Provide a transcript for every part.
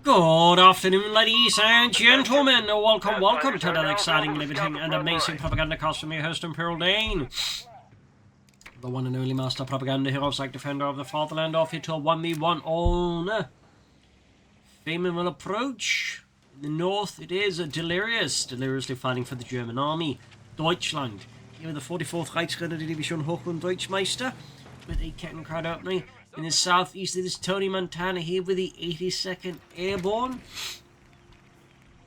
Good afternoon, ladies and gentlemen. Welcome to another exciting, riveting, and amazing Propagandacast from your host, Imperial Dane. The one and only master propaganda hero, psych defender of the fatherland, off here to a 1v1 on Faymonville approach. In the north, it is Delirious, deliriously fighting for the German army. Deutschland, here with the 44th Reichsgrenadier Hoch- und Deutschmeister, with a Kettenkrad opening. In the southeast, it is Tonimontana here with the 82nd Airborne,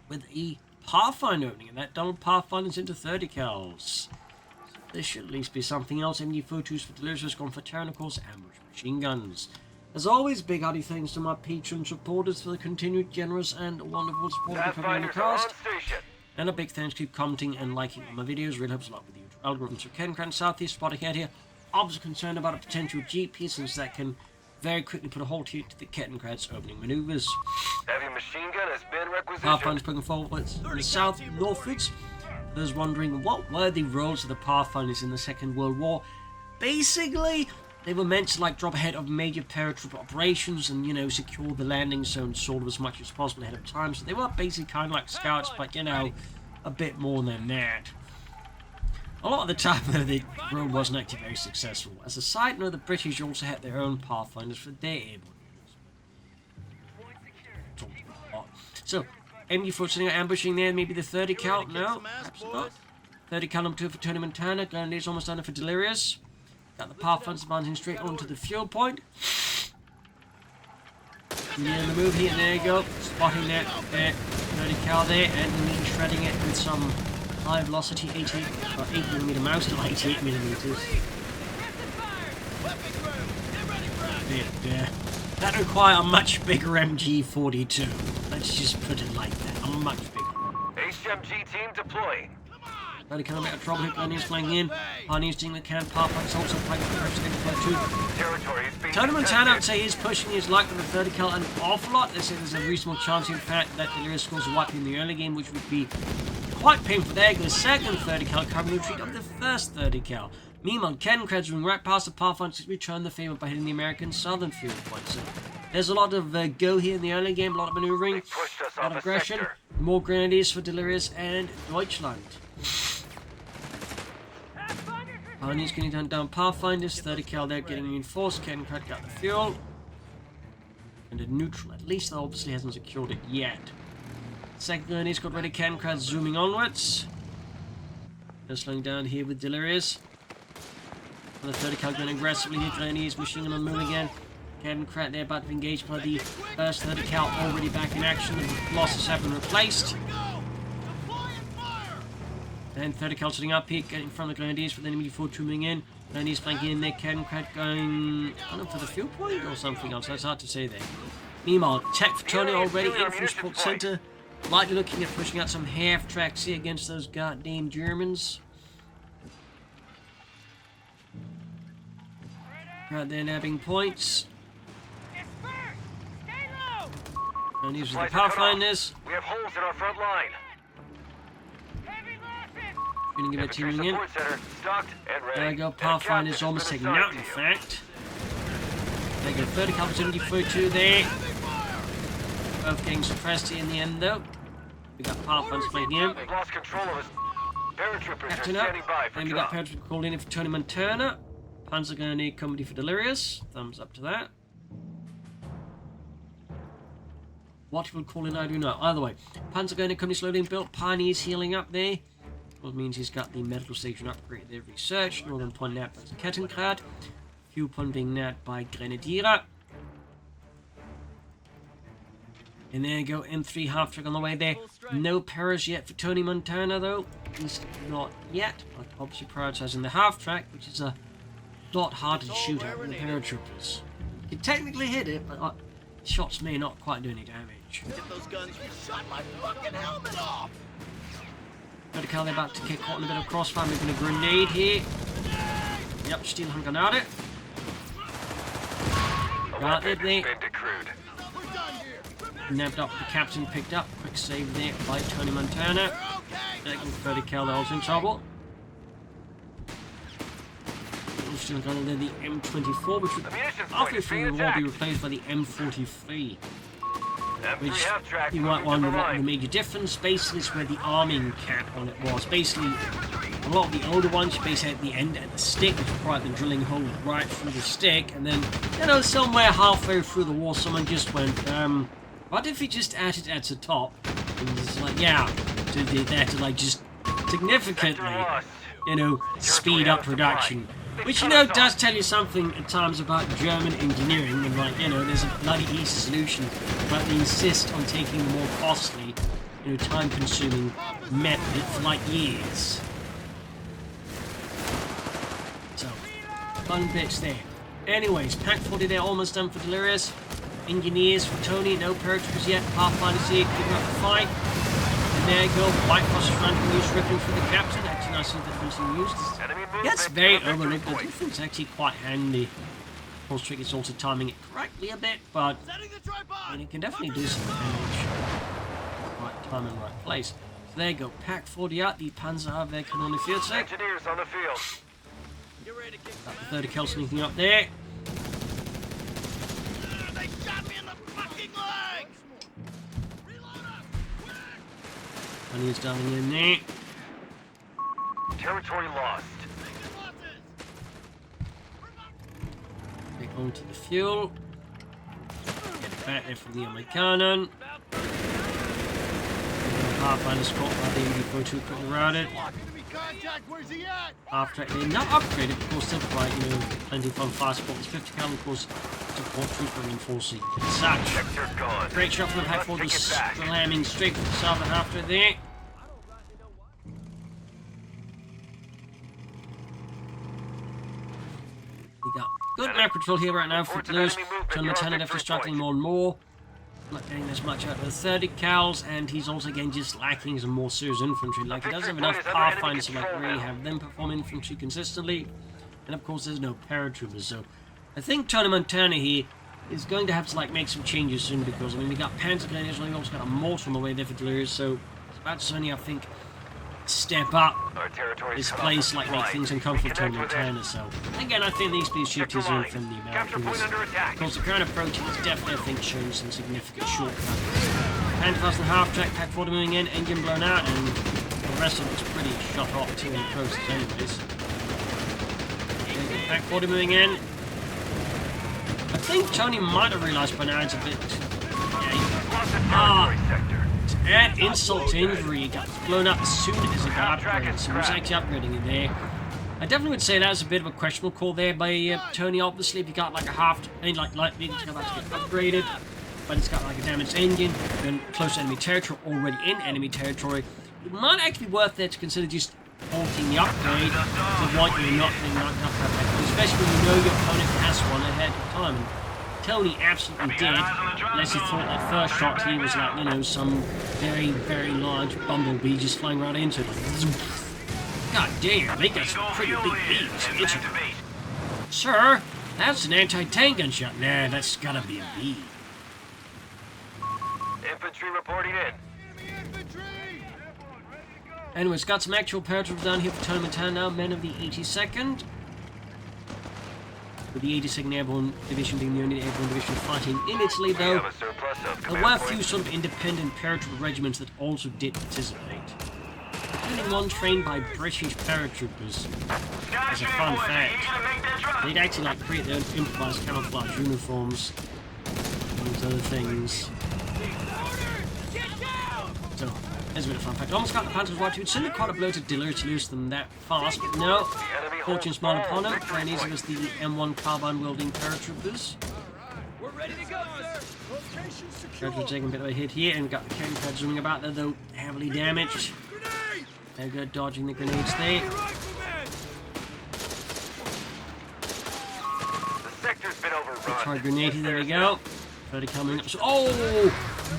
with a Pathfinder opening, and that double Pathfinder's into 30 cals. So there should at least be something else. MG42s for Delirious, gone for Tyrannicals, ambush machine guns. As always, big hearty thanks to my patron supporters for the continued generous and wonderful support of the Propagandacast. And a big thanks to keep commenting and liking all my videos. Really helps a lot with the YouTube algorithms. So Kettenkrad Southeast spotting out here. Obviously concerned about a potential GP, since that can very quickly put a halt here to the Kettenkrad's opening maneuvers. Heavy machine gun has been requisitioned. Pathfinders pushing forwards in the south northwards. Those wondering what were the roles of the Pathfinders in the Second World War. Basically, they were meant to drop ahead of major paratroop operations and, secure the landing zone sort of as much as possible ahead of time. So they were basically kind of like scouts, but, a bit more than that. A lot of the time, though, the role wasn't actually very successful. As a side note, the British also had their own Pathfinders for their airborne units. So, MG4 sitting out ambushing there, maybe the 30 cal? No, perhaps not. 30 cal number 2 for Tonimontana, Grenadiers almost done it for Delirious. Got the Pathfinders advancing straight onto the fuel point. In the move here, and there you go. Spotting that 30 cal there, and immediately shredding it with some high velocity 8mm mouse to 88mm. That require a much bigger MG42. Let's just put it like that. A much bigger. HMG team deploying. Ready to come out of trouble. Grenadiers flying in. Pioneers doing the can. Pathfinders also flying for the Territory is being Tonimontana, I'd say, is pushing his luck with the 30 cal an awful lot. They say there's a reasonable chance, in fact, that Delirious scores a wipe in the early game, which would be quite painful there. The second 30 cal covering the retreat of the first 30 cal. Meanwhile, Kettenkrad's moving right past the Pathfinders to return the favour by hitting the American southern field point. So there's a lot of go here in the early game, a lot of manoeuvring, a lot of aggression, more Grenadiers for Delirious and Deutschland. Pioneers getting done down Pathfinders, 30 cal there getting reinforced. Kettenkrad got the fuel. And a neutral, at least, that obviously hasn't secured it yet. Second Grenadiers got ready, Kettenkrad zooming onwards. They're slowing down here with Delirious. And the 30 cal going aggressively here, Grenadiers machine gun on the move again. Kettenkrad there about to be engaged by the first 30 cal already back in action. The losses have been replaced. And 30 cal sitting up here, getting in front of the Grenadiers, but then MG42 moving in. Grenadiers flanking in there, Kettenkrad going, I don't know, for the fuel point or something else. That's hard to say there. Meanwhile, Tech for Tony already in from support center. Likely looking at pushing out some half tracks here against those goddamn Germans. Right there, nabbing points. And these are the Pathfinders. We have holes in our front line. Gonna give it teaming in. There we go, Pathfinder's almost taken out, in fact. There you go, 30 cal for 72 there. Both getting suppressed here in the end, though. We got Pathfinders playing in. We've lost control of us. Paratroopers are Captain up. standing by for And we got paratroopers called in for Tonimontana. Panzer gonna need company for Delirious. Thumbs up to that. What he will call in, I do not. Either way, Panzer gonna company slowly built. Pioneers healing up there. Which means he's got the medical station upgrade there researched. Northern point nabbed by Kettenkrad. Fuel point being nabbed by Grenadier. And there you go, M3 half track on the way there. No paras yet for Tonimontana though. At least not yet. But obviously prioritizing the half track, which is a lot harder to shoot at than the paratroopers. You can technically hit it, but shots may not quite do any damage. Get those guns, you shot my fucking helmet off! Vertical, they're about to get caught in a bit of crossfire, making a grenade here. Yep, still hung out it. Got it there. Nabbed up, the captain picked up. Quick save there by Tonimontana. Second 30 cal, they're also in trouble. Still got there the M24, which would after a few will be replaced by the M43. M3 which half-track you might moving wonder to the what the line. major difference. Basically, is where the arming cap on it was. Basically, a lot of the older ones, you basically at the end at the stick, which required the drilling hole right through the stick, and then, you know, somewhere halfway through the wall, someone just went, what if we just added at the top? And it's like, yeah, so they had to, like, just significantly, you know, speed up production. Which, you know, does tell you something at times about German engineering, and, like, you know, there's a bloody easy solution, but they insist on taking the more costly, you know, time-consuming method for, like, years. So, fun bits there. Anyways, Pack 40 there, almost done for Delirious. Engineers for Tony, no paratroopers yet. Pathfinder's here, keeping up the fight. And there you go, White Cross is running loose, ripping for the captain. Actually, I see the difference in use. That's very overlooked. The difference is actually quite handy. Of course, trick is also timing it correctly a bit, but I mean, it can definitely do some damage. Right time and right place. So there you go, Pack 40 out, the Panzerhaubwerke on the field sec. Engineers on the field. Got the 30 cal sneaking up there. They shot me in the fucking legs! Reload up! Quick! And he's diving in there. Territory lost. Taking losses! Take onto the fuel. Get it back there from the only cannon. Pathfinder spot by the 84 quickly routed. Enemy contact, where's he at? After they're not upgraded, of course, they're quite, you know, plenty of fun fast spot. There's 50 cal, of course, support trooper reinforcing. Such. Sector gone. Great shot from the Pack 40, Let's take it back. slamming straight for the southern after there. We got good map control here right now for Delirious. Tonimontana definitely struggling more and more. Not getting as much out of the 30 cals, and he's also again just lacking some more serious infantry. Like, he doesn't have enough pathfinders to like really have them perform infantry consistently. And of course there's no paratroopers, so I think Tonimontana here is going to have to like make some changes soon, because I mean we got Panzer Grenadiers, we also got a mortar on the way there for Delirious, so it's about to certainly I think step up Our territory this place, like make things uncomfortable for Tonimontana. So again, I think these be shift is in from the Americans. Of course, the current approach is definitely, I think, showing some significant shortcuts. Panthers and half track, Pack 40 moving in, engine blown out, and the rest of it's pretty shut off too in the process, anyways. Pack 40 moving in. I think Tony might have realised by now it's a bit. To add insult to injury, he got blown up as soon as he got upgraded, so he was actually upgrading it there. I definitely would say that was a bit of a questionable call there by Tony, obviously, if you got like a half, like it's about to get upgraded, but it's got like a damaged engine, then close to enemy territory, already in enemy territory. It might actually be worth it to consider just halting the upgrade to avoid you not being knocked up, especially when you know your opponent has one ahead of time. Tony absolutely did, unless he thought that first shot he was like, you know, some very, very large bumblebee just flying right into it. God damn, they got some pretty big beams. Sir, that's an anti-tank gunshot. Nah, that's gotta be a B. Infantry reporting in. Anyways, got some actual paratroopers down here for Tonimontana now, men of the 82nd. With the 82nd Airborne Division being the only airborne division fighting in Italy, though. There were a few sort of independent paratrooper regiments that also did participate. Including one trained by British paratroopers. As a fun fact, they'd actually like create their own improvised camouflage uniforms and other things. So, there's a bit of fun fact. Almost got the Panthers right. It's certainly quite a blow to Delirious to lose them that fast, but no. Fortune smiled upon him. Very easy was the M1 carbine wielding paratroopers. We're ready to go, sir. Location secure. Paratroopers taking a bit of a hit here, and we've got the cannon pad zooming about there, though heavily damaged. Grenade! They're good, dodging the grenades there. The sector's been overrun. Try grenade, there we go. 30 coming up. So, oh!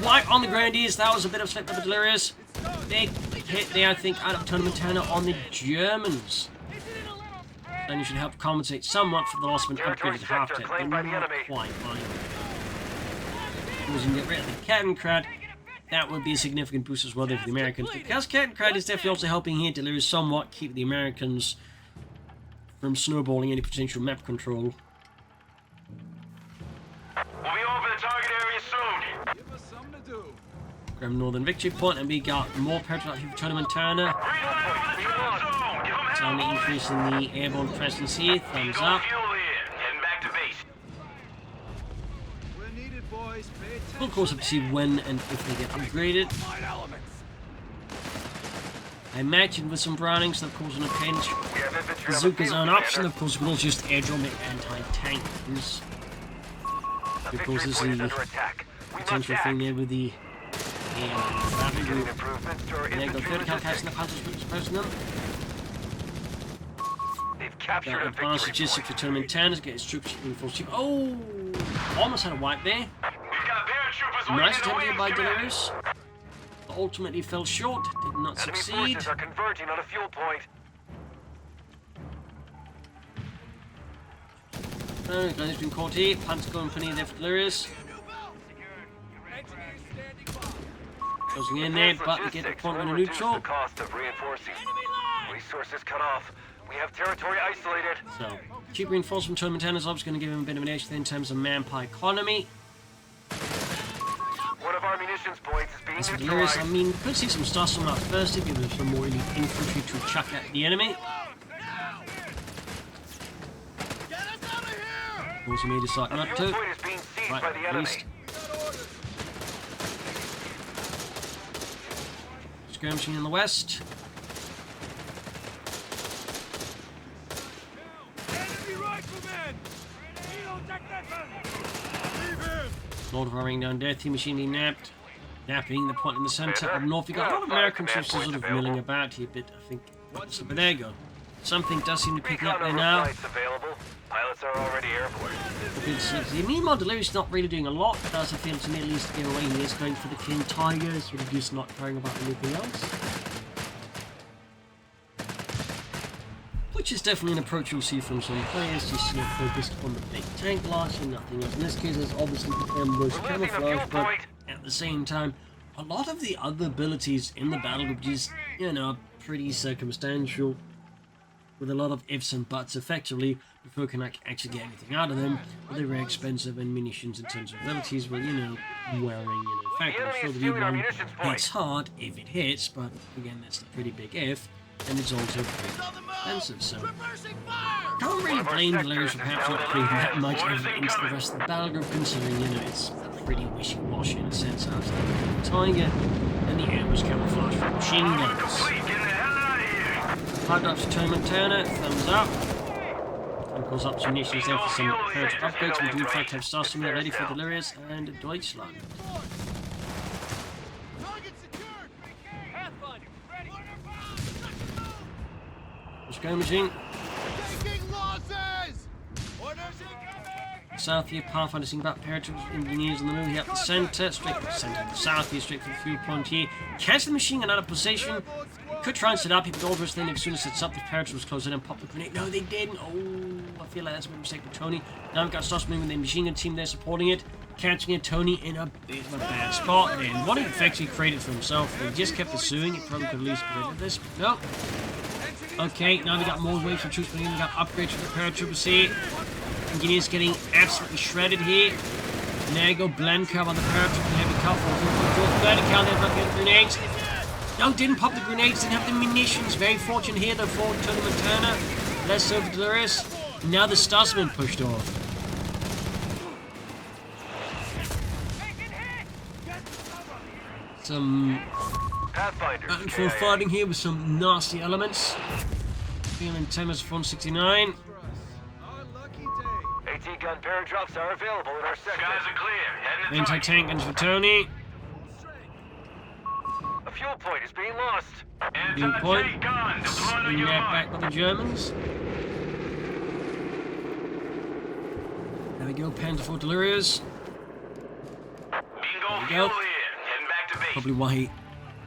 Right on the grenadiers. That was a bit of slip of Delirious. Big hit there, I think, out of Tonimontana on the Germans. Then you should help compensate somewhat for the loss of an upgraded half-tech, but not quite fine. Because you can get rid of the Cattencrad, that would be a significant boost as well there for the Americans. Because Cattencrad is definitely also helping here Delirious somewhat keep the Americans from snowballing any potential map control. We'll be over the target area soon. Give us something Grab Northern Victory Point, and we got more paratroopers here for Tonimontana. Time to increase in the airborne presence here. Thumbs up. Heading back to base. We're needed, boys. Pay attention. We'll of course have to see when and if they get upgraded. I imagine with some Brownings, of course, in a pinch. Bazookas are an option, of course, we'll just airdrop the anti-tank guns. Because this is the potential thing there with the battle group. There go 30 cal in the Panzer's personnel. That advanced logistics for Tonimontana to get his troops reinforced. Oh! Almost had a wipe there. Nice attempt here by Delirious. Ultimately fell short, did not succeed. Enemy forces are converging on a fuel point. Glen's been caught here. Panzer Company there for Delirious. Closing in there, but we get the point on a neutral. The cost of reinforcing. Resources cut off. We have territory isolated. So, cheap reinforcement from Tonimontana is obviously going to give him a bit of an edge in terms of manpower economy. One of our munitions points is being As for Delirious, I neutralized. mean, could see some stars from that first if there's some more elite infantry to chuck at the enemy. Get us out of here! Of course, he may decide The not fuel to. point is being seized Right, by the at enemy. least. Skirmishing in the west. Enemy riflemen! Leave him! Lord of Ring down there, Team Machine being napped. Napping the point in the centre up north. You got a lot of American troops sort of milling about here, but I think. But there you go. Something does seem to be picking up there now. Flights available. Pilots are already airborne. Meanwhile, Delirious not really doing a lot, but does appeal to me at least to get away. He is going for the King Tiger, sort of just not caring about anything else. Which is definitely an approach you'll see from some players, just focused on the big tank launch and nothing else. In this case, there's obviously the ambush camouflage, but at the same time, a lot of the other abilities in the battle group just, you know, pretty circumstantial, with a lot of ifs and buts effectively, before you can actually get anything out of them. But they're very expensive, and munitions in terms of abilities, well, you know, wearing, you know, fact, I'm sure the new one hits hard if it hits, but again, that's a pretty big if. And it's also pretty expensive, so can't really blame Delirious for perhaps not putting that much effort into the rest of the battle group, considering, you know, it's pretty wishy-washy in a sense after the Tiger and the ambush camouflage for machine guns. Hard up to Tonimontana, thumbs up. And of course, up to munitions there for some further upgrades. We do in fact have Star Stimulator ready for Delirious and Deutschland. Skirmishing. Taking losses! Orders incoming! South here, Pathfinder seeing back paratroopers, engineers in the middle here up the centre, straight for the centre, the south here, straight for the fuel point here. Catch the machine gun out of position. Could try and set up, he could always then as soon as it's up, the paratroopers close in and pop the grenade. No, they didn't. Oh, I feel like that's a bit of a mistake with Tony. Now we've got Stoss moving with the machine gun team there supporting it. Catching it, Tony in a bit of a bad spot. And what he effectively created for himself, he just kept pursuing. He probably could at least prevented this, but no. Okay, now we got more waves for troops, but we got upgrades for the paratroopers here. Engineers getting absolutely shredded here. And there you go, blend curve on the paratrooper, heavy cover. 30 cal there, but getting grenades. No, didn't pop the grenades, didn't have the munitions. Very fortunate here, though, for Tonimontana. Less so for Delirious. Now the Stussman pushed off. Some back-and-forth fighting here with some nasty elements. Feeling 10 as 169. AT gun paradrops are available in our sector. Skies are clear. Anti-tank guns for Tony. A fuel point is being lost. Fuel point. Swing that back with the Germans. There we go, Panzer for Delirious. Bingo, we go. fuel in. Heading back to base. Probably why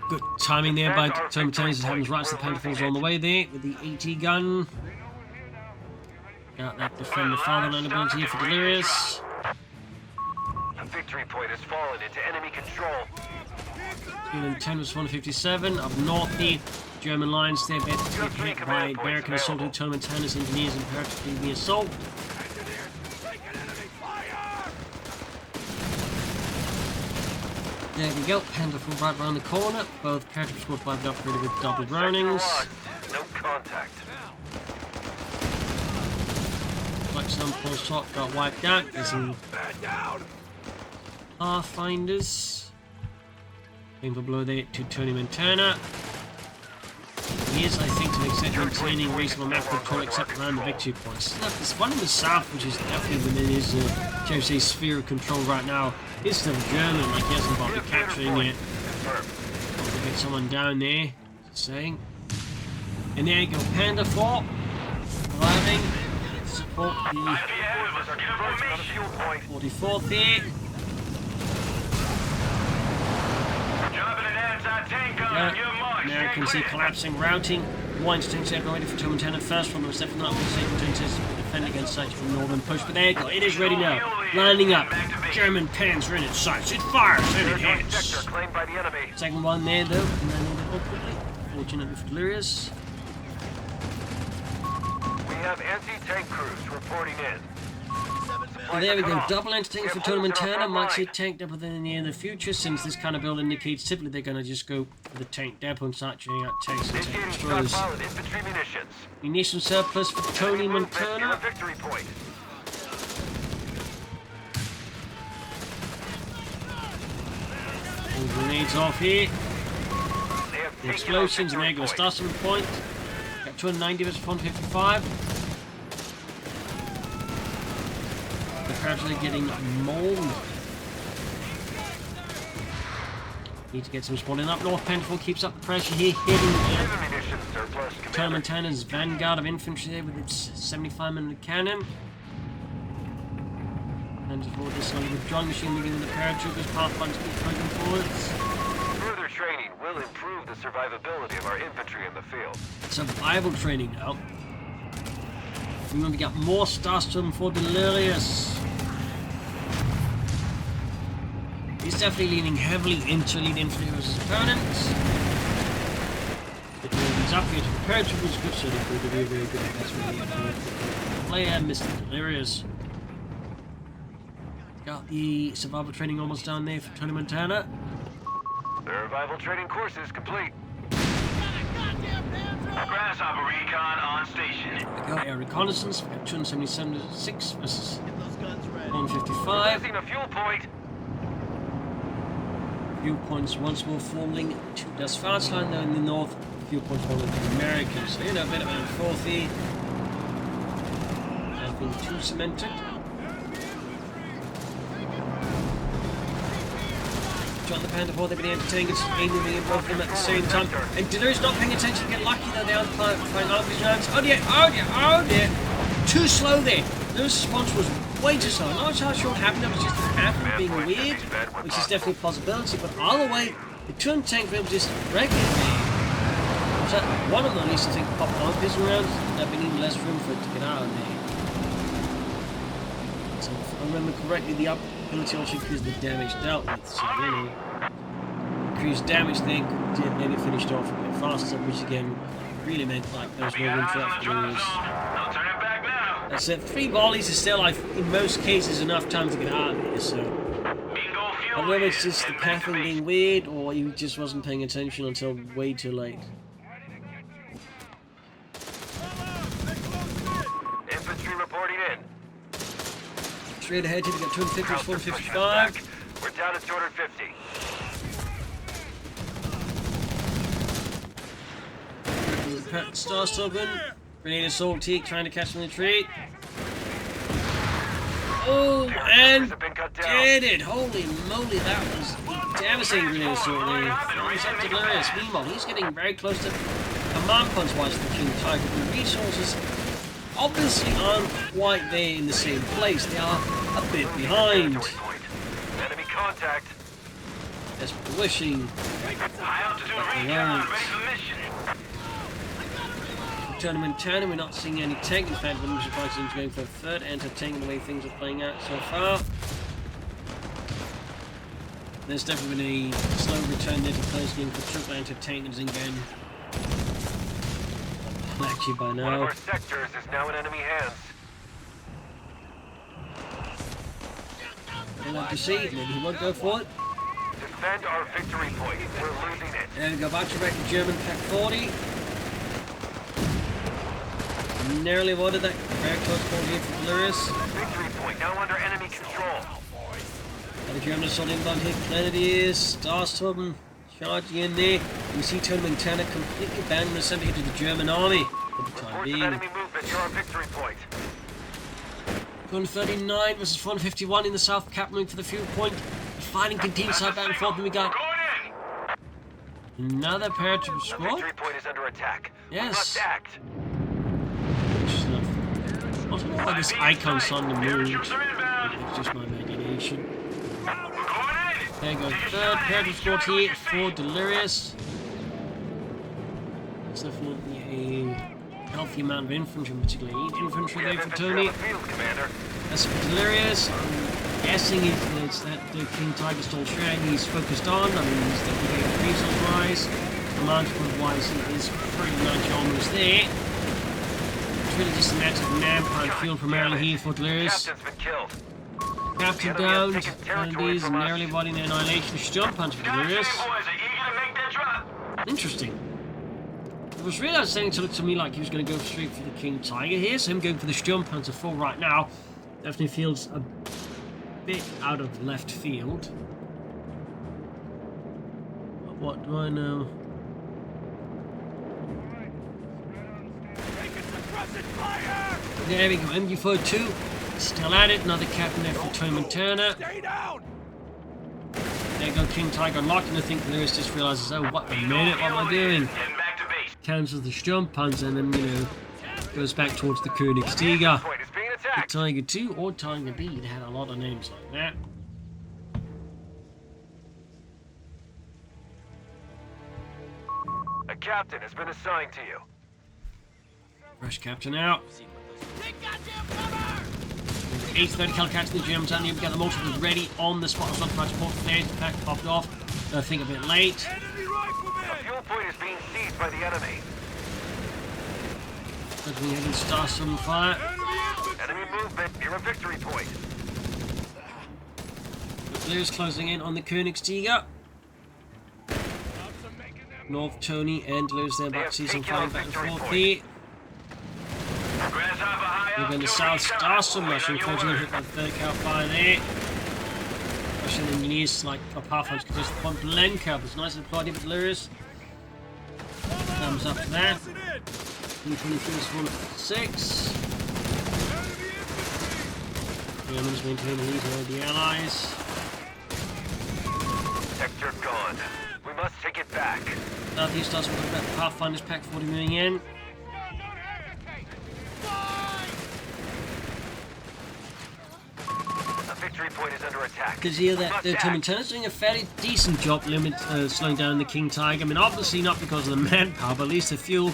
good timing there by Tonimontana as happens right as the Panther's on the way there with the AT gun. Got that defend the fatherland ability here for Delirious. A victory point has fallen into enemy control. Feeling 10 was 157. Up north the German lines there better to get hit by American assaulting Tonimontana's engineers and paratroopers the assault. There we go, Panda from right around the corner. Both characters were upgraded with double Brownings. No contact. Like some post top got wiped out. There's some Pathfinders. Faymonville below there to Tonimontana. He is, I think, to an extent maintaining reasonable map control except around the victory points. Look, there's one in the south which is definitely within his, shall we say, sphere of control right now. He's still German, like he hasn't bothered capturing it. To get someone down there, just saying. And there you go, Panda 4. Arriving. Support the 44th here. Americans see collapsing, routing. Wines tanks are ready for Tonimontana. First one was definitely not going to say tanks defend against such a northern push, but there you go, it is ready now. Lining up. German pens are in its sights. It fires and it hits. Second one there though, and then quickly. Fortunately for Delirious. We have anti-tank crews reporting in. And there we go, double anti-tank for Tonimontana. Might see a tank depot in the near future, since this kind of build indicates typically they're going to just go for the tank depot and start churning out tanks and tank destroyers. Munition surplus for Tonimontana. Grenades off here. The explosions, and there goes starting point. Got 290 versus 155. They're gradually getting mauled. Need to get some spawning up. North Pentacle keeps up the pressure here, hitting Tonimontana's vanguard of infantry there with its 75mm cannon. And forward this one with drawing machine moving with the paratroopers, pathfinders keep pushing forwards. Further training will improve the survivability of our infantry in the field. Survival training now. We want to get more Starstorm for Delirious. He's definitely leaning heavily into lead infantry versus opponents. He's up here to the paratroopers, good so they're going to be very good. That's really good player, Mr. Delirious. Got the survival training almost down there for Tonimontana. The revival training course is complete. Grasshopper recon on station. We go air reconnaissance. We got 276 versus 155. Using a fuel point. Fuel points once more falling to Das Vaterland there in the north. Fuel points falling to the Americans. So, you know, a bit about fourth here. Nothing too cemented. John the Panda 4, they've been entertaining us, aiming at both of them at the same time. And Delirious not paying attention to get lucky though, they are flying out of his rounds. Oh dear, oh dear, oh dear. Too slow there. Delirious' response was way too slow. Not sure what happened, it was just the path of being weird, which is definitely a possibility, but either way, the turn tank will just wreck it. So one of them at least I think popped out of his rounds, there'd been even less room for it to get out of there. So if I remember correctly, the ability also increased the damage dealt with, so you know, increased damage they did maybe finished off a bit faster, which again really meant like there was no room for that. That's it. 3 volleys is still, like, in most cases, enough time to get out of here, so. But whether it's just the pathing being weird, or he just wasn't paying attention until way too late. Infantry reporting in. Straight ahead here, we got 250 to 455. We're down to 250. Starstorm. Grenade assault teak trying to catch him in the tree. Oh, and did it! Holy moly, that was a devastating grenade assault there. That was up to Delirious. Meanwhile, he's getting very close to command punch wise for King Tiger. The resources obviously aren't quite there in the same place. They are a bit behind. Enemy contact. Desperately wishing. Tonimontana, we're not seeing any tank. In fact, I'm surprised he's going for a third anti-tank the way things are playing out so far. There's definitely been a slow return there to players going for triple anti-tank and Zingan. Actually, by now. One of our sectors is now in enemy hands. We'll have to see. Maybe he won't go for it. Defend our victory point. We're losing it. There we go, back to wreck the German Pack 40. Narrowly avoided that very close call here for Delirious. Victory point now under enemy control. And the German assault inbound here, Delirious, Starstorm charging in there. You see Tonimontana completely abandoned the center here to the German army for the time Reports of being. enemy movement near our victory point. 139 versus 151 in the south cap moving for the fuel point. The fighting continues side back and forth, and we got another paratroop The squad. victory point is under attack. Yes. We must act. I don't know why this icon's on the moon. It's just my imagination. There you go, third paratroop squad here for Delirious. It's definitely a healthy amount of infantry, particularly 8 infantry there for Tony. That's for Delirious. I'm guessing it's that the King Tiger still sharing he's focused on. I mean, he's definitely getting resource wise. Command point wise, he is pretty much almost there. It's really just a matter of manpower fuel primarily here for Delirious. Captain's been killed. Captain down, and he's narrowly avoiding the annihilation of jump punch for Delirious. Interesting. It was really outstanding to look to me like he was going to go straight for the King Tiger here, so him going for the jump punch full right now definitely feels a bit out of left field. But what do I know? There we go, MG42. Still at it, another captain there for Tonimontana. There you go, King Tiger locked, and I think Lewis just realizes, oh, what a minute, what am I doing? Cancels the jump punch and then, you know, goes back towards the Königsdieger. The Tiger 2 or Tiger B, it had a lot of names like that. A captain has been assigned to you. Fresh captain out. Take goddamn cover! 830 cal catch the Germans and you've got the multiples ready on the spot. Some transport there, the pack popped off. I think a bit late. Enemy rifleman! A fuel point is being seized by the enemy. Definitely having start some fire. Enemy movement near a victory point. Delirious closing in on the Königsdieger. North Tony and Delirious there back to see some flying back and forth here. We're going to South Starstorm, Russian unfortunately hit by 30 cal fire there. Russian engineers like Pathfinders could just point blank up. It's nice and deployed here, but Delirious. Thumbs up to that. P23 is 156. Germans maintain the lead over the Allies. Sector gone. We must take it back. Southeast does what about Pathfinders Pack 40 moving in. Victory point is under attack. Because here that Timontana's doing a fairly decent job slowing down the King Tiger. I mean, obviously not because of the manpower, but at least the fuel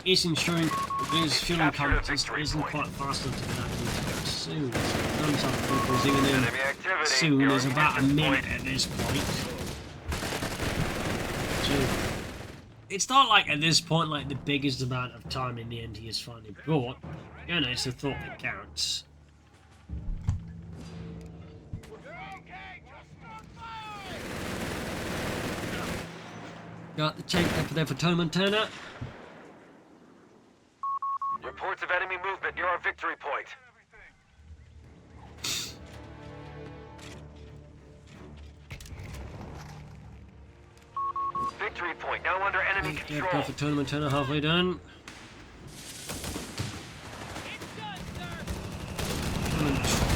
is ensuring that there's fueling current just isn't quite fast enough to get out of the soon. Thumbs up for zinging in soon. There's about a minute at this point. So, it's not like at this point like the biggest amount of time in the end he is finally brought. You know, it's the thought that counts. Got the tank up there for Tonimontana. Reports of enemy movement near our victory point. Victory point now under enemy control. Got for Tonimontana halfway done.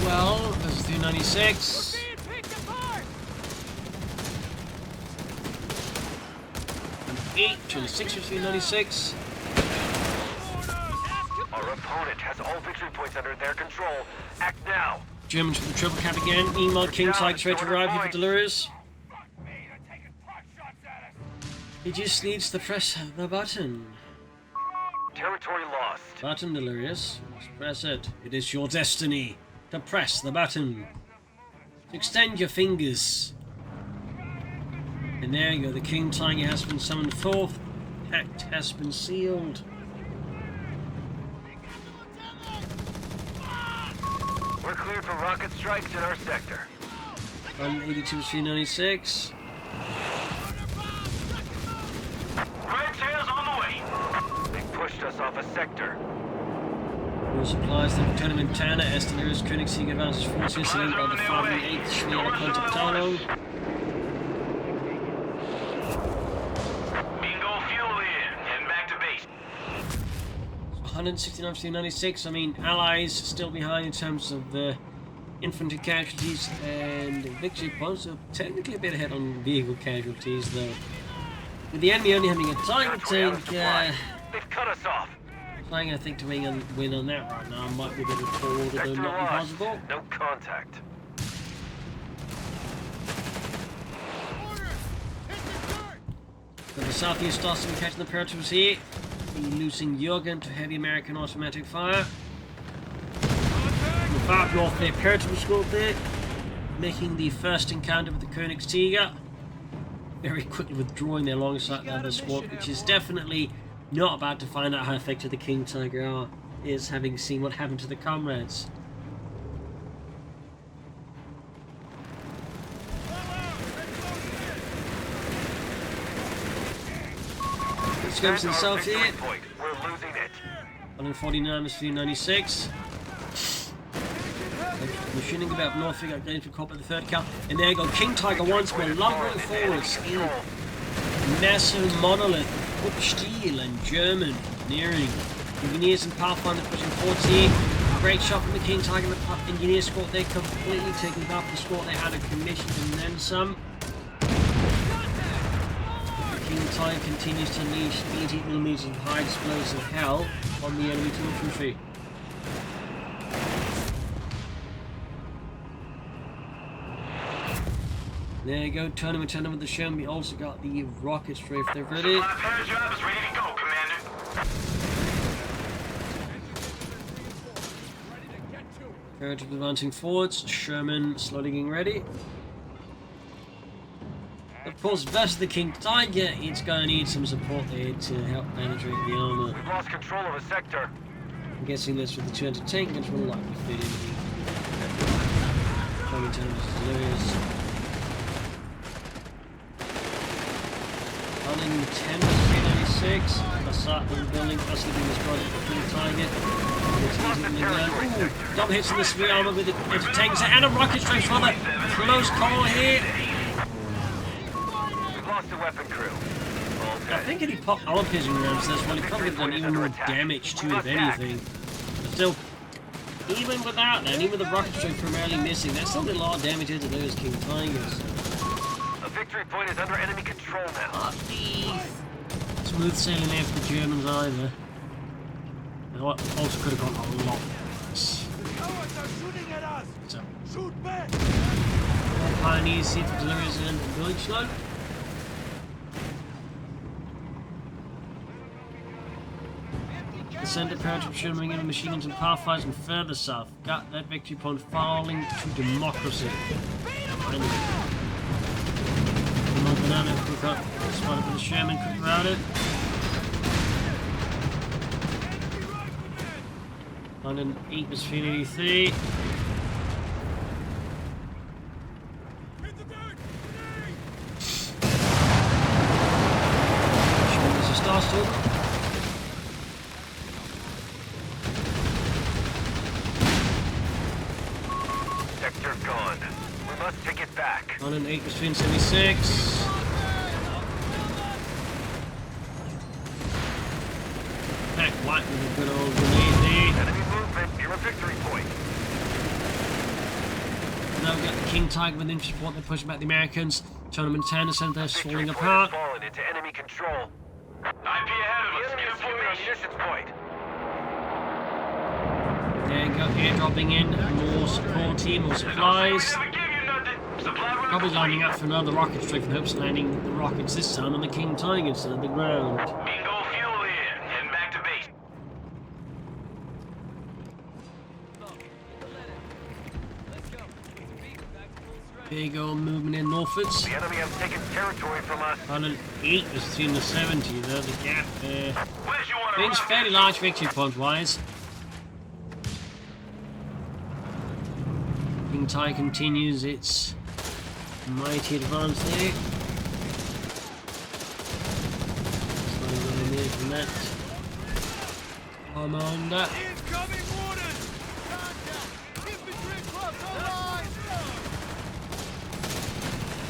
12 versus 396. 8, 26 versus 396. Our opponent has all victory points under their control. Act now. Germans with the triple cap again. Meanwhile, King Tiger straight to arrive here for Delirious. He just needs to press the button. Territory lost. Button, Delirious. Just press it. It is your destiny to press the button. Extend your fingers. And there you go. The King Tiger has been summoned forth. Pact has been sealed. We're cleared for rocket strikes in our sector. 182 396. Red tails on the way. They pushed us off a sector. More supplies to Tonimontana as Delirious Koenigsegg advances forces led by the 5th Schwere Kontaktano. Bingo fuel in. Heading back to base. 169 to 96. I mean, Allies still behind in terms of the infantry casualties and victory points, so technically a bit ahead on vehicle casualties, though. With the enemy only having a tiger tank, They've cut us off. trying, I think, to win on that right now might be a bit of a tall order, though Sector not lost. impossible. No contact. But the southeast starts to be catching the paratroopers here, losing Jürgen to heavy American automatic fire. In the far north there, paratrooper squad there, making the first encounter with the Koenigsegg. Very quickly withdrawing there alongside the other squad, which is definitely not about to find out how effective the King Tiger is, having seen what happened to the comrades. Let's go to the south here. We're losing it. 149 is 396. Machining about north, we got going for cop at the 3rd count. And there you go, King Tiger once more lumbering forwards in massive monolith, wood steel and German engineering. Engineers and Pathfinder pushing forwards here. Great shot from the King Tiger and the engineer squad. They completely taken half the squad they had a commission and then some. King Tiger continues to unleash 80mm of high explosive hell on the enemy infantry. There you go, Tonimontana with the Shem. We also got the rocket strafe there ready. Supply parajob is ready to go, Commander. Paratroop advancing forwards. Sherman slowly getting ready. Of course, versus the King Tiger, it's going to need some support there to help penetrate the armor. We've lost control of a sector. I'm guessing this with the 200 tank, which will likely fit in here. Tonimontana versus Delirious. 110 to 396. Assad in the building, possibly being destroyed at the King Tiger. Ooh, double hits in the severe armor with the tanks and a rocket strike for the close call here. We've lost the weapon crew. All I dead. think if he popped armor piercing rounds this one, he probably would have done even more damage to it, if anything. But still, even without that, even with the rocket strike primarily missing, that's still a lot of damage into those King Tigers. A victory point is under enemy control now. Not the smooth sailing there for the Germans either. You know what? Also could have gone a lot worse. Cowards are shooting at us! So, Shoot back! Pioneers here for Delirious and Deutschland. The center paratroop showing in machine guns and pathfinders and further south. Got that victory point falling to democracy. Banana quick up, spotted for the Sherman, quick around it. 108 was 383. Sherman is a star still. Sector gone. We must take it back. 108 was 376. Pack white with a good old grenade there. Enemy movement near a victory point. Now we've got the King Tiger with infantry support. They're pushing back the Americans. Tonimontana center Victory falling point apart. has fallen into enemy control. IP ahead of us. Get a munitions point. There you go, airdropping in. More support here, more supplies. Probably lining up for another rocket strike and hopes of landing the rockets this time on the King Tiger instead of the ground. Bingo fuel in. Heading back to base. There you go, movement in northwards. The enemy has taken territory from us. 108 was 370 though, the gap there. Where's you want to It's fairly large victory point wise. King Tiger continues its mighty advance there. that. Commander. Incoming orders! Contact! Infantry across our lines!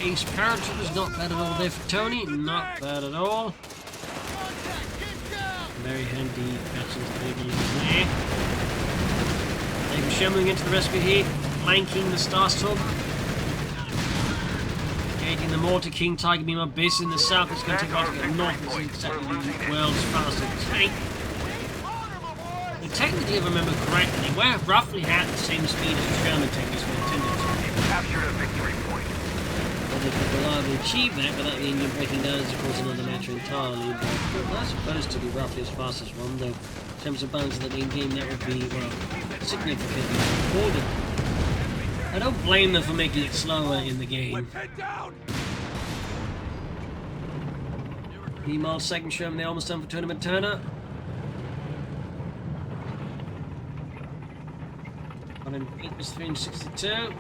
Ace paratroopers, not bad at all there for Tony. Not bad at all. Contact! Get down! Very handy patches there. David Sherman into the rescue here, flanking the Star Storm. Engaging the mortar King Tiger beam up base in the south. It's going to take a while to get north. It's exactly the world's fastest tank. They technically, if I remember correctly, we're roughly at the same speed as the Sherman tank is intended to. Captured a victory point. Well, they could reliably achieve that without the engine breaking down as of course another matter entirely, but that's supposed to be roughly as fast as one, though in terms of balance of the main game that would be, well, significantly supported. I don't blame them for making it slower in the game. Meanwhile, second Sherman, they're almost done for Tonimontana. 108 is 362.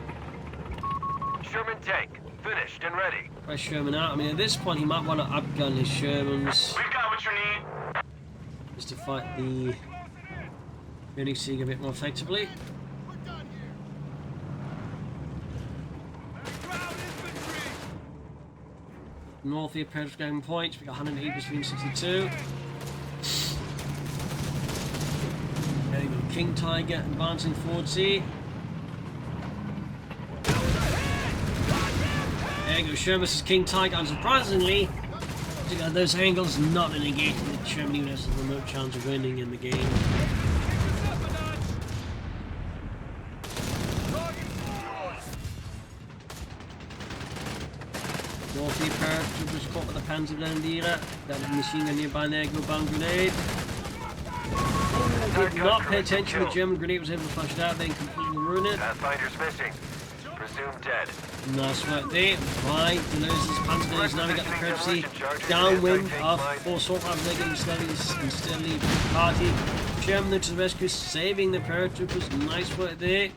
Sherman tank, finished and ready. Fresh Sherman out. I mean, at this point, he might want to upgun his Shermans We've got what you need. just to fight the Königsegg a bit more effectively. We're done here! Ground infantry! North here, Paris Dragon Point. We got 108 between 62. There you go, King Tiger advancing forwards here. There you go, Sherman versus King Tiger. Unsurprisingly, those angles not negating that Sherman even has a remote chance of winning in the game. North here, paratroopers caught with the Panzergrenadier. Got a machine gun nearby there, go bomb grenade. Did not pay attention, the German grenade was able to flush it out there and completely ruin it. Pathfinder's missing. Presumed dead. Nice work there. Right, Delirious Panzergrenadiers now we got the courtesy downwind of 4 assault rifles. They're getting steadily party. German to the rescue, saving the paratroopers. Nice work there.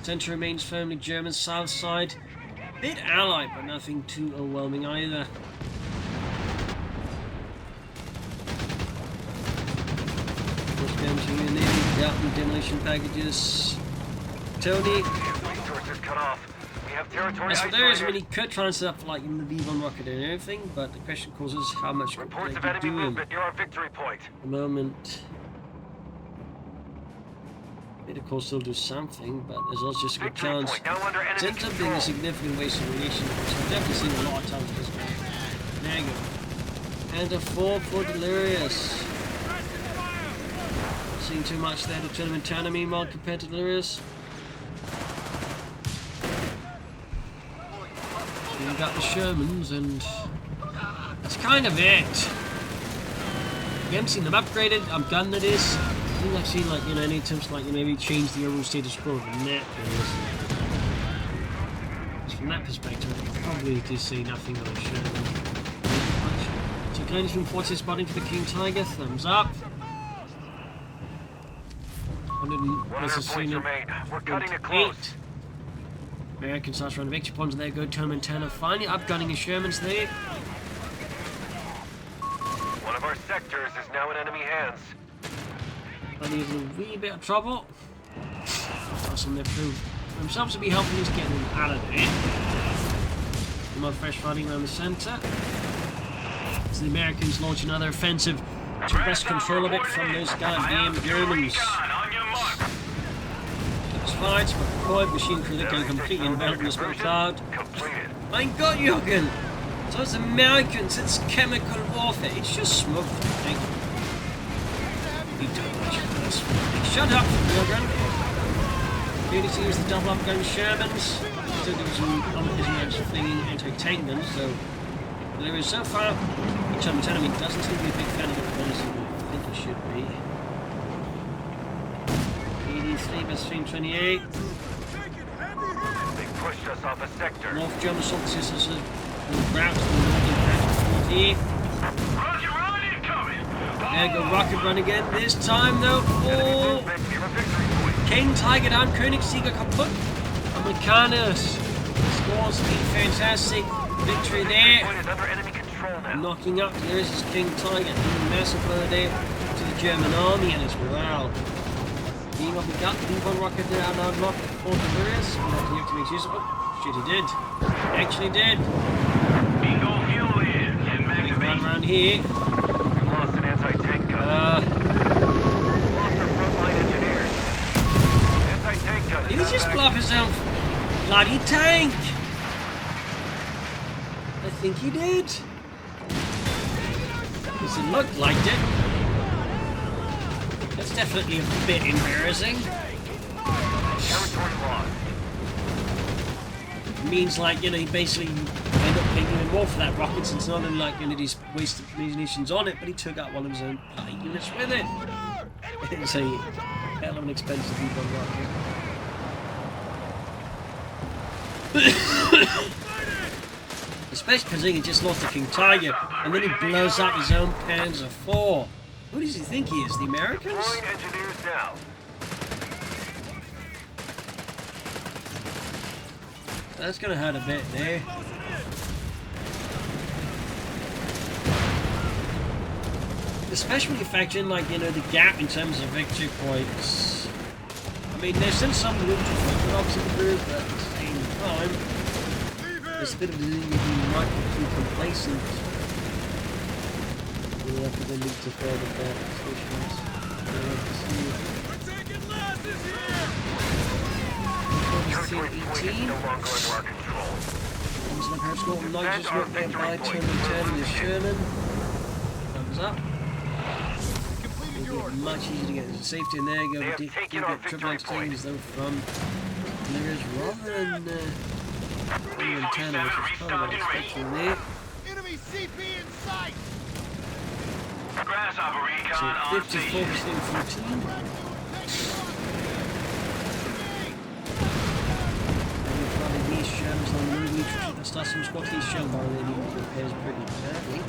Center remains firmly German, south side. Bit allied, but nothing too overwhelming either. Going in there, out in demolition packages. Tony. Resources cut off. We have territory As for those, I mean, he isolated. could try and set up like the V1 rocket and everything, but the question causes how much they Reports of could enemy do him. movement near our victory point. At the moment, they'd of course still do something, but there's also just a good Victory chance. point now under It enemy ends up being a control. significant waste of radiation, which I've definitely seen a lot of times this game. There you go. And a 4 for Delirious. Seen too much there to Tonimontana meanwhile compared to Delirious. And we got the Shermans, and that's kind of it. We haven't seen them upgraded, outgunned it is. I think I've seen like, you know, any attempts to like, you know, maybe change the overall status quo of the map. Just from that perspective, I probably do see nothing on the Sherman. So Glennis from Forces spotting for the King Tiger, thumbs up. 100 points remain. We're cutting it close. American starts around victory points, and there go Tonimontana finally upgunning his Shermans there. One of our sectors is now in enemy hands. But he's in a wee bit of trouble. Awesome, they prove themselves to be helping us getting out of there. More fresh fighting around the centre. As the Americans launch another offensive to wrest control of it from those goddamn Germans. Those fights, but the Coh3 machine crew that go completely enveloped in the smoke cloud. Completed. My God, Jürgen! So it's Americans, it's chemical warfare, it's just smoke. Thank you. You don't watch this. Shut up, Jürgen! Unity used the double upgun Shermans. Still doing some flinging anti-tank guns, so there is so far. Tonimontana doesn't seem to be a big fan of it, honestly, but I think he should be. 83 versus 328. They pushed us off a sector. North German assault systems are route to the northern branch of 40. Roger, run incoming. There go rocket run again. This time though, Enemy oh, movement near a victory point. King Tiger down, Königsegg kaputt. Amerikaners scores a fantastic victory there. Point is under enemy control. control now. knocking up Delirious' King Tiger, doing a massive blow there to the German army and its morale. Being on the gut, the V1 rocket there and unlocked for Delirious. We'll have to get to make use of it. Shit, he did. He actually did. Bingo fuel in. Big run around here. We lost an anti-tank gun. Lost our frontline engineers. Anti-tank gun. Did he just blow up his own bloody tank? I think he did. Because it looked like it. That's definitely a bit embarrassing. Territory lost. It means, like, you know, he basically ended up paying even more for that rocket since not only, like, you know, he's wasted munitions on it, but he took out one of his own bloody units with it. It's a hell of an expensive V1 rocket. Especially because he just lost the King Tiger, and then he blows up his own Panzer IV. Who does he think he is? The Americans? Deploying engineers now. That's gonna hurt a bit there. Especially when you factor in, like, you know, the gap in terms of victory points. I mean, there's still some room to fight, but obviously the group, but at the same time, there's a bit of you might be too complacent. We'll have to then need to further back positions. We're taking losses here! Territory 3 is no longer under our control. Comes up Harris Norton, Nigel Smith, then by Tonimontana is Sherman. Thumbs up. It'll be much easier to get into safety in there. Go They have deep, taken deep our at triple victory X point. teams though from Delirious rather than Tonimontana, which is kind of what I was expecting there. Enemy CP in sight! Grasshopper recon So on 54% station. 14. Probably these Shermans on the move. We should the start some squad. These Sherman bar they need repairs pretty badly.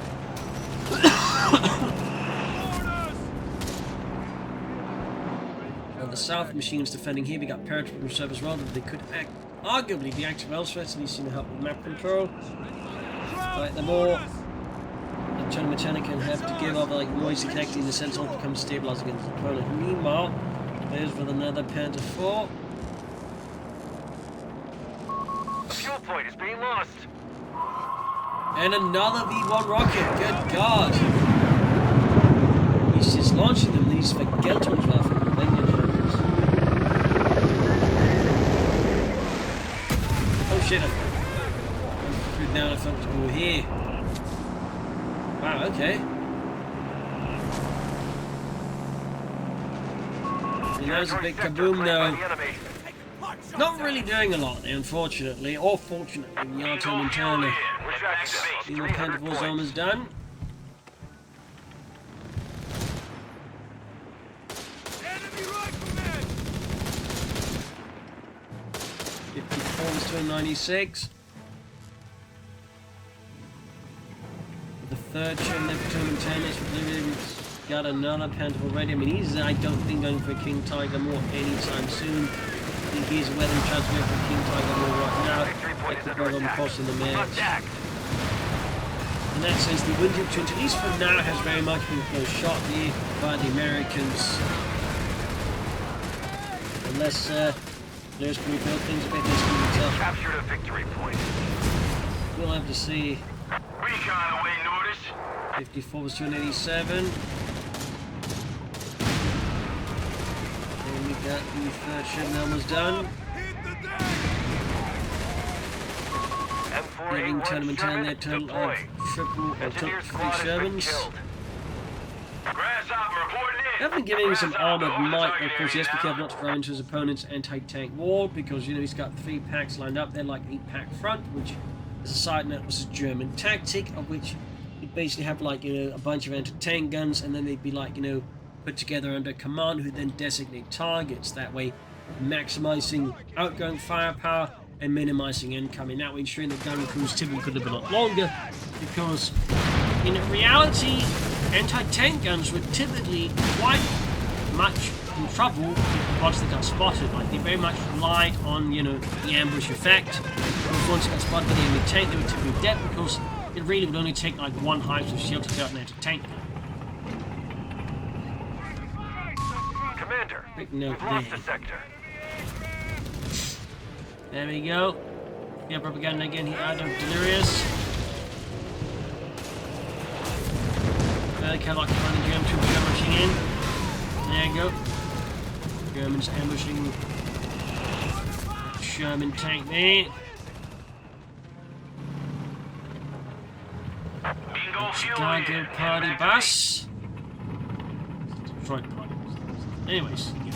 On the south, machines defending here. We got paratrooper reserve as well that they could arguably be active elsewhere, so these seem to help with map control. Fight them all. And Tonimontana can have to give up like noisy connecting the sentinel to become stabilized against the opponent. Meanwhile, there's with another Panther IV. A fuel point is being lost. And another V1 rocket. Good God. He's just launching them. These for Geltons well from the Romanian generals. Oh shit. I'm screwed down. I thought it was over here. Wow, okay. And that was a big kaboom though. Not really doing a lot there, unfortunately, or fortunately, in the Tonimontana. The Panther IV's almost done. Enemy riflemen! 54 to 96. The third Sherman left Tonimontana's got another Panther already. I mean, he's, I don't think, going for King Tiger more anytime soon. I think he's well and transfer for King Tiger more right now. Like the bird on the post in the match. In that sense, the winning opportunity, at least for now, has very much been close shot here by the Americans. Unless Delirious can rebuild things a bit, this can be tough. Captured a victory point. We'll have to see. Recon away notice. 54 was 287. And we got the third Sherman almost done. Giving Tonimontana their total of triple or three Shermans. I've been giving him some armoured might, of course. He has to be careful not to run into his opponent's anti-tank wall because, you know, he's got 3 packs lined up. They're like 8-pack front, which, as a side note, was a German tactic of which you'd basically have, like, you know, a bunch of anti-tank guns, and then they'd be, like, you know, put together under command who then designate targets. That way, maximizing outgoing firepower and minimizing incoming. That way, ensuring the gun crews typically could live a lot longer, because in reality, anti-tank guns were typically quite much in trouble once they got spotted. Like, they very much relied on, you know, the ambush effect. Because once they got spotted by the enemy tank, they were typically dead because It really would only take like one high-speed shield to detonate a tank. Commander, Quick note we've lost there. the sector. There we go. Yeah, propaganda again here out of Delirious. Kind of like the German troops rushing in. There you go. Germans ambushing Sherman tank there. Chicago party bus. Detroit party bus. Anyways, yeah.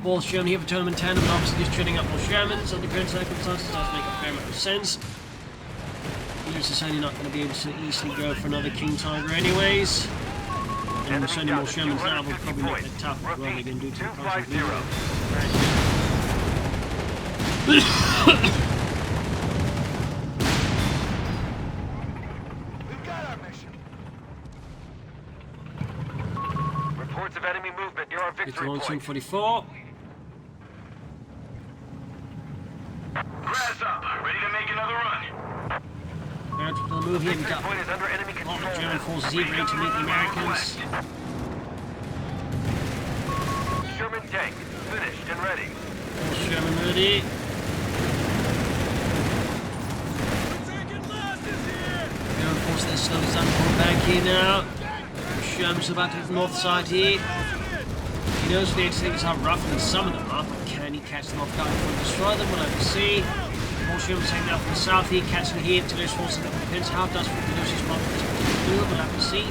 Fourth Sherman here for Tonimontana, but obviously just turning up more Shermans under current circumstances does make a fair amount of sense. Lewis is only not going to be able to easily go for another King Tiger anyways. And with so many more Shermans now will probably make it tough as well. They're going to do to the constant Reports of enemy movement near our victory point. 44. Grass up, ready to make another run. Now to the move here, we've Victory got point is under enemy a lot control. of German forces here ready to meet the Americans. Sherman tank, finished and ready. Sherman ready. German forces they're slowly starting to pull back here now. Sherman's about to hit the north side here. He knows the things how rough and some of them are, but can he catch them off guard before he destroy them? We'll have to see. More Sherman's taking out from the south here, catching here. Delirious forces that depends how does Delirious respond to this particular move. We'll have to see.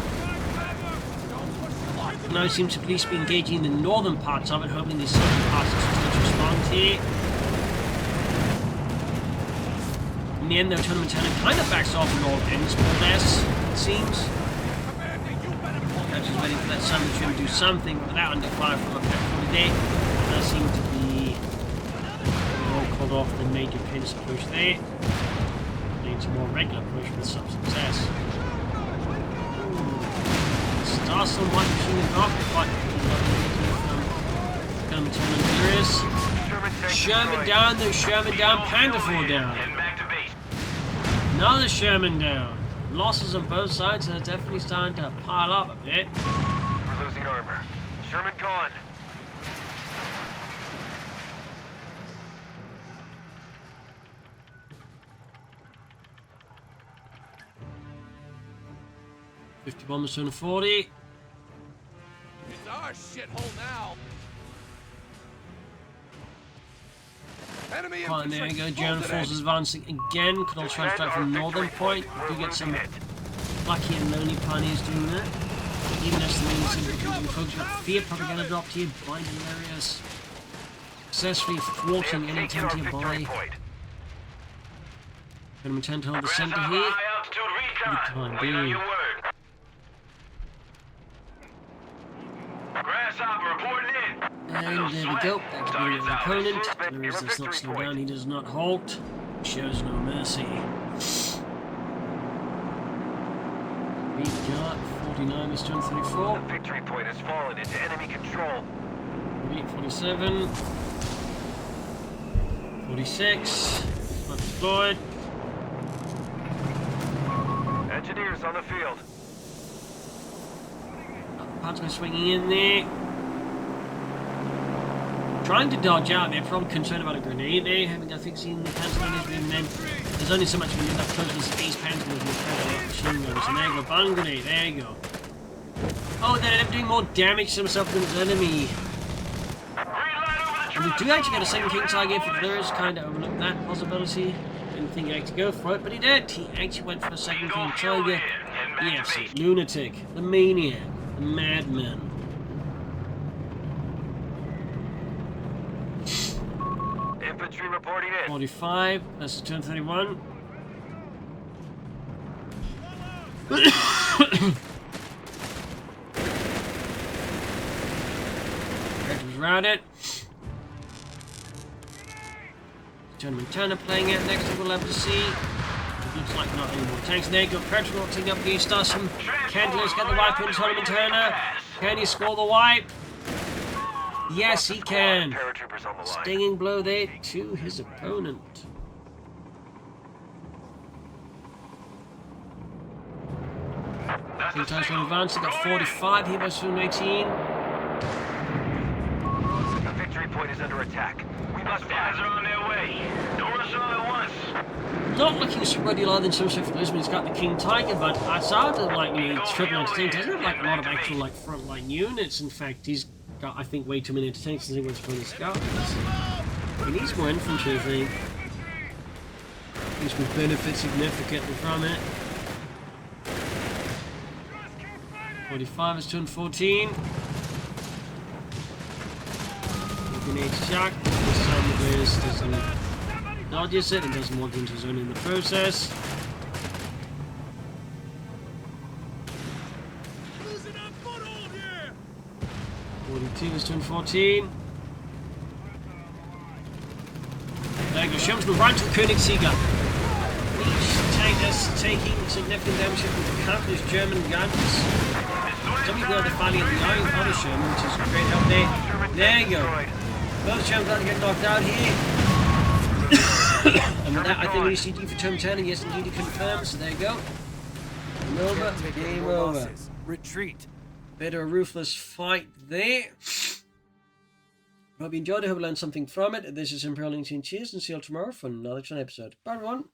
Now he seems to at least be engaging the northern parts of it, hoping the southern parts will respond here. In the end, though, Tonimontana kind of backs off the north ends, more or less, it seems. Just waiting for that sun to do something without under fire from a petrol today. It does seem to be more called off the major pincer push there. Needs a more regular push with some success. Stars somewhat pushing it off, but coming to Delirious. Sherman down, there's Sherman down, Panda 4 down. Another Sherman down. Losses on both sides are definitely starting to pile up a bit. We're losing armor. Sherman gone. $50 bombers to 40. It's our shithole now. Enemy Fine, there infantry. you go. German forces advancing again. Could also try to strike from northern point. Do get some lucky and lonely pioneers doing that. Even as the main infantry folks got fear propaganda dropped here by Delirious. Successfully thwarting any attempt here by Tonimontana to hold the center here. For the time being. And there we go. That could be an opponent. Delirious does not slow down. He does not halt. Shows no mercy. We got 49 is 234. The victory point has fallen into enemy control. 47. 46. Not deployed. Engineers on the field. Partsman swinging in there. Trying to dodge out there, probably concerned about a grenade there. Having, I think, seen the Panzer and then there's only so much we can do that close to the space Panzer with machine guns. And there you go, bomb grenade, there you go. Oh, they end up doing more damage to himself than his enemy. And we do actually get a second King Tiger for Delirious, kind of overlooked that possibility. Didn't think he'd actually go for it, but he did. He actually went for a second King Tiger. Yes, lunatic, the maniac, the madman. Infantry reporting in. 45, that's turn 31. Red routed. Tonimontana playing out next, we'll have to see. It looks like not any more tanks. There you go, Predator rotting up against us. Can Delirious get the wipe in Tonimontana? Can he score the wipe? Yes, he can. Paratroopers on the line. Stinging blow there to his opponent. That's the Sometimes when signal. advanced, he got Go in. 45 here by 218. The victory point is under attack. We must act. are on their way. Don't rush them at once. Not looking so ready than some stuff for Lisbon. He's got the King Tiger, but outside of like it's triple entertainment, doesn't have like a lot of actual like frontline units. In fact, he's got I think way too many entertainers to think what's from his scouts. He needs more infantry, I think. Which would benefit significantly from it. 45 is 214. Grenade shock. This time the Delirious doesn't dodges it and doesn't walk into his own in the process. Losing our foothold here. 42 is 214. There you go. Shums move right to the Königsieger. Each tank is taking significant damage from countless German guns. Somebody got the Valiant the other Sherman, which is a great update. There you go. Both Shermans about to get knocked out here. And with that, I think ECD for Tonimontana, yes indeed, he confirms. So there you go. Game over. Game over. Retreat. Bit of a ruthless fight there. Hope you enjoyed it. Hope you learned something from it. This is Imperial 19. Cheers and see you all tomorrow for another exciting episode. Bye everyone.